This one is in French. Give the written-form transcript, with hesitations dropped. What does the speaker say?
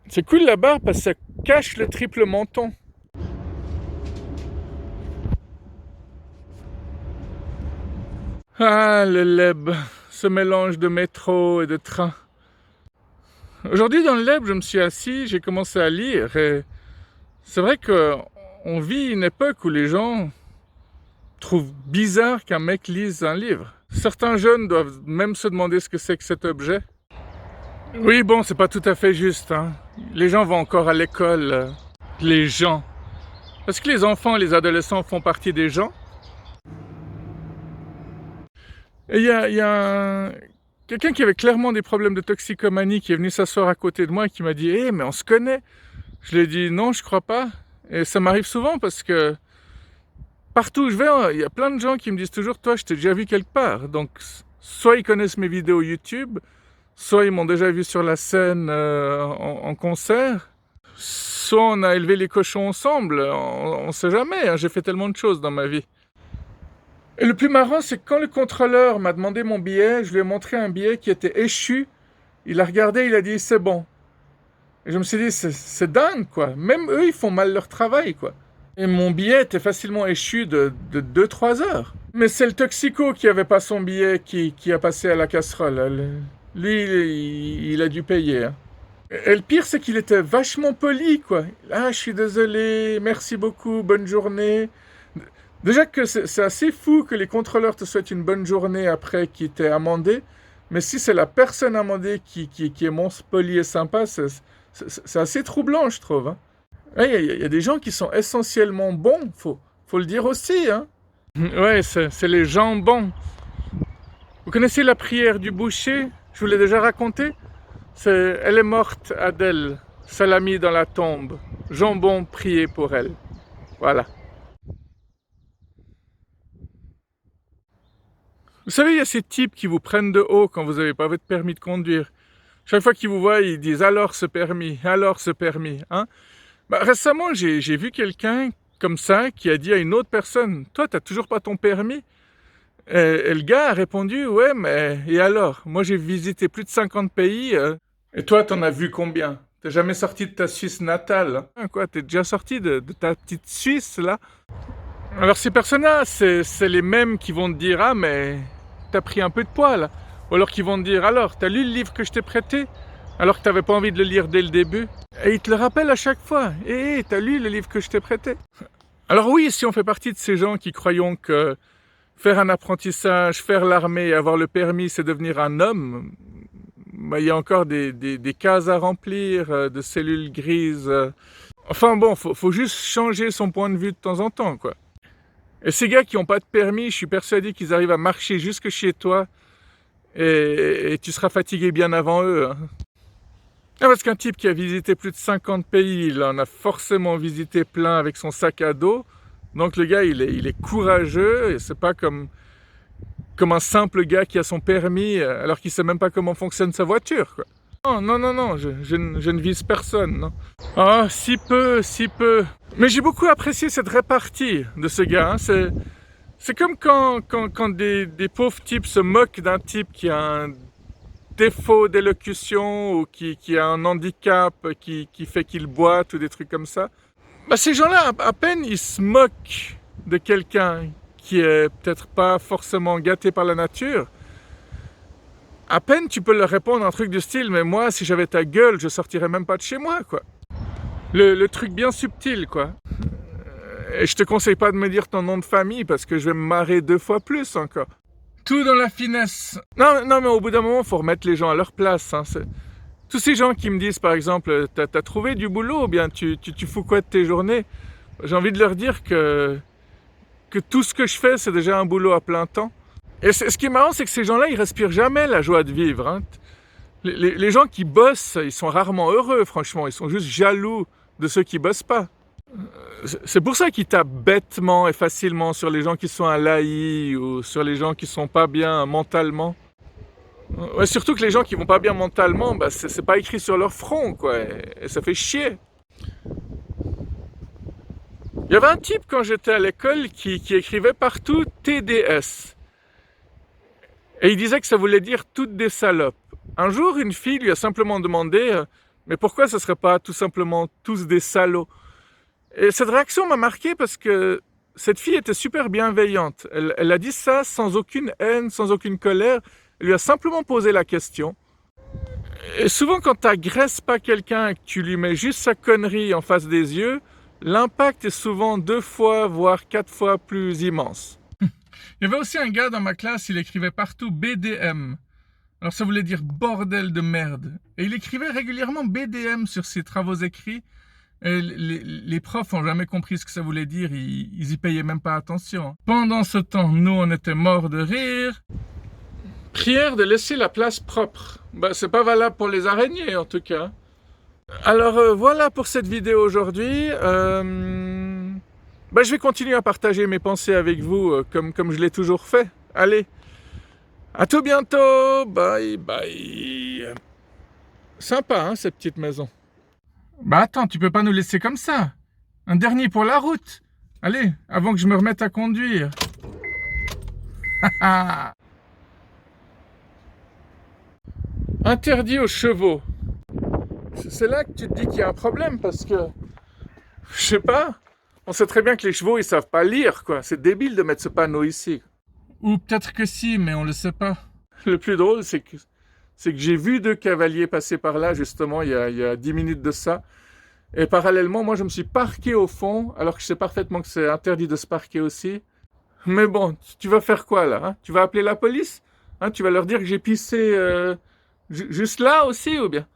C'est cool la barbe parce que ça cache le triple menton. Ah, le Leb, ce mélange de métro et de train. Aujourd'hui, dans le Leb, je me suis assis, j'ai commencé à lire et c'est vrai qu'on vit une époque où les gens trouvent bizarre qu'un mec lise un livre. Certains jeunes doivent même se demander ce que c'est que cet objet. Oui, bon, c'est pas tout à fait juste, hein. Les gens vont encore à l'école. Les gens. Est-ce que les enfants et les adolescents font partie des gens? Et il y a quelqu'un qui avait clairement des problèmes de toxicomanie qui est venu s'asseoir à côté de moi et qui m'a dit « Eh, mais on se connaît !» Je lui ai dit « Non, je crois pas. » Et ça m'arrive souvent parce que partout où je vais, il y a plein de gens qui me disent toujours « Toi, je t'ai déjà vu quelque part. » Donc, soit ils connaissent mes vidéos YouTube, soit ils m'ont déjà vu sur la scène en concert, soit on a élevé les cochons ensemble. On sait jamais, hein, j'ai fait tellement de choses dans ma vie. Et le plus marrant, c'est que quand le contrôleur m'a demandé mon billet, je lui ai montré un billet qui était échu. Il a regardé, il a dit « C'est bon ». Et je me suis dit « C'est dingue, quoi. Même eux, ils font mal leur travail, quoi. » Et mon billet était facilement échu de 2-3 heures. Mais c'est le toxico qui avait pas son billet qui a passé à la casserole. Lui, il a dû payer. Hein. Et le pire, c'est qu'il était vachement poli, quoi. Ah, je suis désolé, merci beaucoup, bonne journée. Déjà que c'est assez fou que les contrôleurs te souhaitent une bonne journée après qu'ils t'aient amendé. Mais si c'est la personne amendée qui est monstre poli et sympa, c'est assez troublant, je trouve. Hein. Il y a des gens qui sont essentiellement bons, faut le dire aussi. Hein. Ouais, c'est les jambons. Vous connaissez la prière du boucher? Je vous l'ai déjà raconté. Elle est morte, Adèle, salami dans la tombe, jambon priez pour elle. Voilà. Vous savez, il y a ces types qui vous prennent de haut quand vous n'avez pas votre permis de conduire. Chaque fois qu'ils vous voient, ils disent « alors ce permis ». Hein. Récemment, j'ai vu quelqu'un comme ça qui a dit à une autre personne « Toi, t'as toujours pas ton permis ?» Et le gars a répondu « Ouais, mais et alors? Moi, j'ai visité plus de 50 pays. Et toi, t'en as vu combien? T'es jamais sorti de ta Suisse natale? Hein, quoi, t'es déjà sorti de ta petite Suisse, là? » Alors ces personnes-là, c'est les mêmes qui vont te dire « Ah, mais t'as pris un peu de poids, là. » Ou alors qui vont te dire « Alors, t'as lu le livre que je t'ai prêté? Alors que t'avais pas envie de le lire dès le début. » Et ils te le rappellent à chaque fois. « Hé, t'as lu le livre que je t'ai prêté? » Alors oui, si on fait partie de ces gens qui croyons que faire un apprentissage, faire l'armée et avoir le permis, c'est devenir un homme, il y a encore des cases à remplir, de cellules grises. Enfin bon, faut juste changer son point de vue de temps en temps, quoi. Et ces gars qui n'ont pas de permis, je suis persuadé qu'ils arrivent à marcher jusque chez toi et tu seras fatigué bien avant eux. Hein. Parce qu'un type qui a visité plus de 50 pays, il en a forcément visité plein avec son sac à dos. Donc le gars, il est courageux et c'est pas comme un simple gars qui a son permis alors qu'il sait même pas comment fonctionne sa voiture, quoi. Non, je ne vise personne, non. Ah, si peu. Mais j'ai beaucoup apprécié cette répartie de ce gars. Hein. C'est comme quand des pauvres types se moquent d'un type qui a un défaut d'élocution ou qui a un handicap qui fait qu'il boite ou des trucs comme ça. Ces gens-là, à peine ils se moquent de quelqu'un qui est peut-être pas forcément gâté par la nature, à peine tu peux leur répondre un truc du style « Mais moi, si j'avais ta gueule, je sortirais même pas de chez moi, quoi. » Le truc bien subtil, quoi. Et je te conseille pas de me dire ton nom de famille parce que je vais me marrer 2 fois plus encore. Tout dans la finesse. Non, mais au bout d'un moment, faut remettre les gens à leur place. Hein. Tous ces gens qui me disent, par exemple, t'as trouvé du boulot ou bien tu fous quoi de tes journées? J'ai envie de leur dire que tout ce que je fais, c'est déjà un boulot à plein temps. Et ce qui est marrant, c'est que ces gens-là, ils respirent jamais la joie de vivre. Hein. Les gens qui bossent, ils sont rarement heureux, franchement. Ils sont juste jaloux de ceux qui bossent pas. C'est pour ça qu'ils tapent bêtement et facilement sur les gens qui sont à l'AI ou sur les gens qui sont pas bien mentalement. Ouais, surtout que les gens qui vont pas bien mentalement, c'est pas écrit sur leur front, quoi. Et ça fait chier. Il y avait un type quand j'étais à l'école qui écrivait partout TDS. Et il disait que ça voulait dire toutes des salopes. Un jour, une fille lui a simplement demandé mais pourquoi ce ne serait pas tout simplement tous des salauds? Et cette réaction m'a marqué parce que cette fille était super bienveillante. Elle a dit ça sans aucune haine, sans aucune colère. Elle lui a simplement posé la question. Et souvent, quand tu n'agresses pas quelqu'un et que tu lui mets juste sa connerie en face des yeux, l'impact est souvent 2 fois, voire 4 fois plus immense. Il y avait aussi un gars dans ma classe, il écrivait partout BDM. Alors ça voulait dire bordel de merde. Et il écrivait régulièrement BDM sur ses travaux écrits. Et les profs n'ont jamais compris ce que ça voulait dire, ils y payaient même pas attention. Pendant ce temps, nous, on était morts de rire. Prière de laisser la place propre. C'est pas valable pour les araignées, en tout cas. Alors, voilà pour cette vidéo aujourd'hui. Je vais continuer à partager mes pensées avec vous, comme je l'ai toujours fait. Allez, à tout bientôt. Bye bye. Sympa, hein, cette petite maison. Attends, tu peux pas nous laisser comme ça. Un dernier pour la route. Allez, avant que je me remette à conduire. Interdit aux chevaux. C'est là que tu te dis qu'il y a un problème parce que, je sais pas, on sait très bien que les chevaux ils savent pas lire quoi. C'est débile de mettre ce panneau ici. Ou peut-être que si, mais on le sait pas. Le plus drôle, c'est que j'ai vu 2 cavaliers passer par là justement il y a 10 minutes de ça. Et parallèlement, moi je me suis parqué au fond, alors que je sais parfaitement que c'est interdit de se parquer aussi. Mais bon, tu vas faire quoi là, hein? Tu vas appeler la police, hein? Tu vas leur dire que j'ai pissé juste là aussi ou bien?